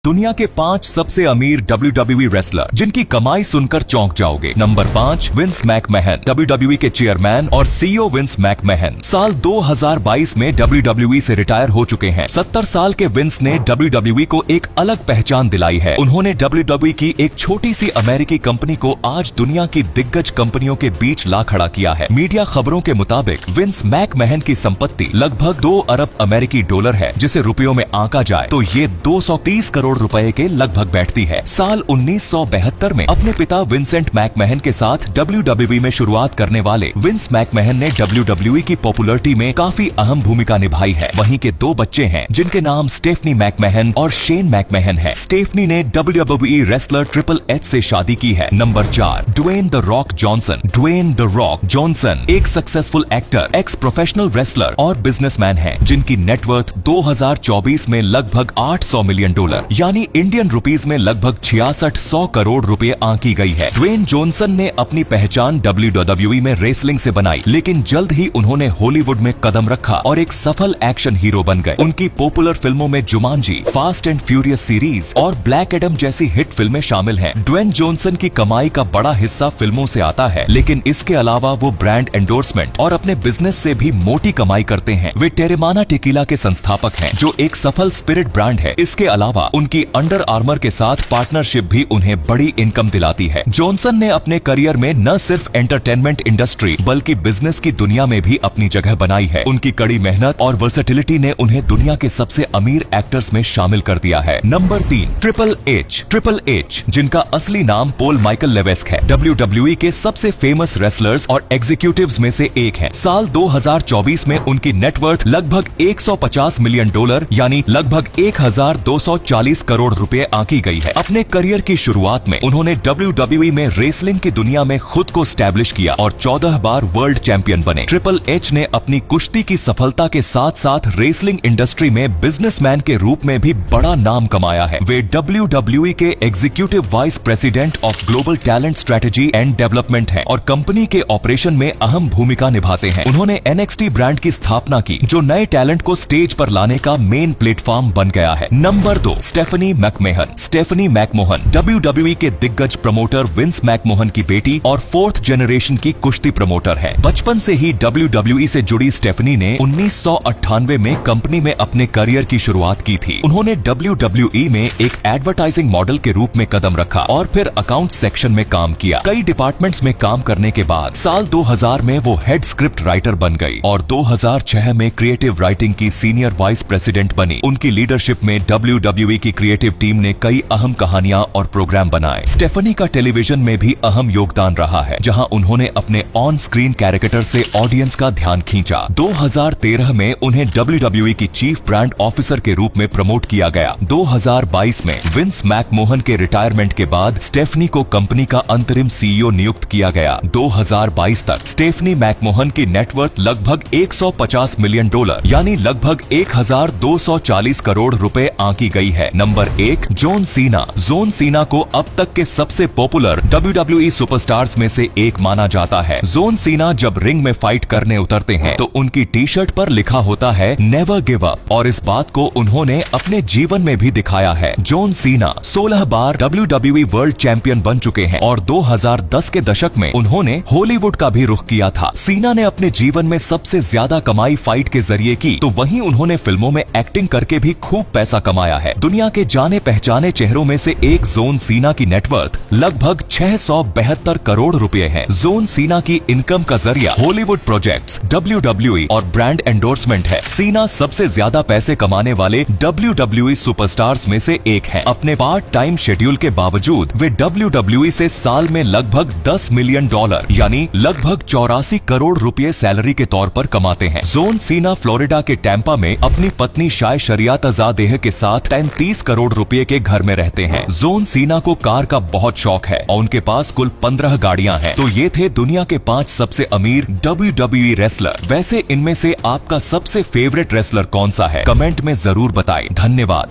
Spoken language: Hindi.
दुनिया के 5 सबसे अमीर WWE रेसलर जिनकी कमाई सुनकर चौंक जाओगे। नंबर 5, विंस मैकमैहन, WWE के चेयरमैन और CEO विंस मैकमैहन साल 2022 में WWE से रिटायर हो चुके हैं। 70 साल के विंस ने WWE को एक अलग पहचान दिलाई है। उन्होंने WWE की एक छोटी सी अमेरिकी कंपनी को आज दुनिया की दिग्गज कंपनियों के बीच ला खड़ा किया है। मीडिया खबरों के मुताबिक विंस मैकमैहन की संपत्ति लगभग 2 अरब अमेरिकी डॉलर है, जिसे रुपयों में आंका जाए तो ये 230 करोड़ रुपए के लगभग बैठती है। साल 1972 में अपने पिता विंसेंट मैकमैहन के साथ WWE में शुरुआत करने वाले विंस मैकमैहन ने WWE की पॉपुलैरिटी में काफी अहम भूमिका निभाई है। वहीं के 2 बच्चे हैं जिनके नाम स्टेफनी मैकमैहन और शेन मैकमैहन है। स्टेफनी ने WWE रेसलर ट्रिपल एच से शादी की है। Number 4, Dwayne the Rock Johnson. Dwayne the Rock Johnson एक successful actor, ex professional wrestler और बिजनेसमैन है, जिनकी नेटवर्थ 2024 में लगभग $800 मिलियन यानी इंडियन रुपीज में लगभग 6600 करोड़ रुपए आंकी गई है। ड्वेन जॉनसन ने अपनी पहचान WWE में रेसलिंग से बनाई, लेकिन जल्द ही उन्होंने हॉलीवुड में कदम रखा और एक सफल एक्शन हीरो बन गए। उनकी पॉपुलर फिल्मों में Jumanji, fast and furious series और ब्लैक एडम जैसी हिट फिल्में शामिल हैं। ड्वेन जॉनसन की कमाई का बड़ा हिस्सा फिल्मों से आता है, लेकिन इसके अलावा वो ब्रांड एंडोर्समेंट और अपने बिजनेस से भी मोटी कमाई करते हैं। वे टेरेमाना टेकीला के संस्थापक हैं, जो एक सफल स्पिरिट ब्रांड है। इसके अलावा उनकी अंडर आर्मर के साथ पार्टनरशिप भी उन्हें बड़ी इनकम दिलाती है। जॉनसन ने अपने करियर में न सिर्फ एंटरटेनमेंट इंडस्ट्री बल्कि बिजनेस की दुनिया में भी अपनी जगह बनाई है। उनकी कड़ी मेहनत और वर्सेटिलिटी ने उन्हें दुनिया के सबसे अमीर एक्टर्स में शामिल कर दिया है। Number 3, triple H. Triple H, जिनका असली नाम पॉल माइकल लेवेस्क है, WWE के सबसे फेमस रेसलर्स और एग्जीक्यूटिव्स में से एक है। साल 2024 में उनकी नेटवर्थ लगभग $150 मिलियन यानी लगभग 1240 करोड़ रुपए आंकी गई है। अपने करियर की शुरुआत में उन्होंने WWE में रेसलिंग की दुनिया में खुद को स्टैब्लिश किया और 14 बार वर्ल्ड चैंपियन बने। ट्रिपल एच ने अपनी कुश्ती की सफलता के साथ साथ रेसलिंग इंडस्ट्री में बिजनेसमैन के रूप में भी बड़ा नाम कमाया है। वे WWE के executive vice president of global talent strategy and development हैं और कंपनी के ऑपरेशन में अहम भूमिका निभाते हैं। उन्होंने NXT ब्रांड की स्थापना की, जो नए टैलेंट को स्टेज पर लाने का मेन प्लेटफॉर्म बन गया है। Number 2, Stephanie McMahon. Stephanie McMahon WWE के दिग्गज प्रमोटर विंस मैकमोहन की बेटी और 4th जनरेशन की कुश्ती प्रमोटर है। बचपन से ही WWE से जुड़ी स्टेफनी ने 1998 में कंपनी में अपने करियर की शुरुआत की थी। उन्होंने WWE में एक एडवर्टाइजिंग मॉडल के रूप में कदम रखा और फिर अकाउंट सेक्शन में काम किया। कई डिपार्टमेंट्स में काम करने के बाद साल 2000 में वो हेड स्क्रिप्ट राइटर बन गई और 2006 में क्रिएटिव राइटिंग की सीनियर वाइस प्रेसिडेंट बनी। उनकी लीडरशिप में WWE की क्रिएटिव टीम ने कई अहम कहानियां और प्रोग्राम बनाए। स्टेफनी का टेलीविजन में भी अहम योगदान रहा है, जहां उन्होंने अपने ऑन स्क्रीन कैरेक्टर से ऑडियंस का ध्यान खींचा। 2013 में उन्हें WWE की चीफ ब्रांड ऑफिसर के रूप में प्रमोट किया गया। 2022 में विंस मैकमोहन के रिटायरमेंट के बाद स्टेफनी को कंपनी का अंतरिम CEO नियुक्त किया गया। 2022 तक स्टेफनी मैकमोहन की नेटवर्थ लगभग $150 मिलियन यानी लगभग 1240 करोड़ रुपए आंकी गई है। Number 1, John Cena. John Cena को अब तक के सबसे पॉपुलर WWE सुपरस्टार्स में से एक माना जाता है। जॉन सीना जब रिंग में फाइट करने उतरते हैं तो उनकी टी-शर्ट पर लिखा होता है नेवर गिव अप, और इस बात को उन्होंने अपने जीवन में भी दिखाया है। जॉन सीना 16 बार WWE वर्ल्ड चैंपियन बन चुके हैं और 2010 के दशक में उन्होंने हॉलीवुड का भी रुख किया था। सीना ने अपने जीवन में सबसे ज्यादा कमाई फाइट के जरिए की, तो वहीं उन्होंने फिल्मों में एक्टिंग करके भी खूब पैसा कमाया है। दुनिया के जाने पहचाने चेहरों में से एक जॉन सीना की नेटवर्थ लगभग 672 करोड़ रुपए है। जॉन सीना की इनकम का जरिया हॉलीवुड प्रोजेक्ट्स, WWE और ब्रांड एंडोर्समेंट है। सीना सबसे ज्यादा पैसे कमाने वाले WWE सुपरस्टार्स में से एक है। अपने पार्ट टाइम शेड्यूल के बावजूद वे WWE से साल में लगभग $10 मिलियन यानी लगभग 84 करोड़ रुपए सैलरी के तौर पर कमाते हैं। जॉन सीना फ्लोरिडा के टैंपा में अपनी पत्नी शाय शरियातजादेह के साथ 33 करोड़ रुपए के घर में रहते हैं। जॉन सीना को कार का बहुत शौक है और उनके पास कुल 15 गाड़ियां हैं। तो ये थे दुनिया के 5 सबसे अमीर WWE रेसलर। वैसे इनमें से आपका सबसे फेवरेट रेसलर कौन सा है? कमेंट में जरूर बताएं। धन्यवाद।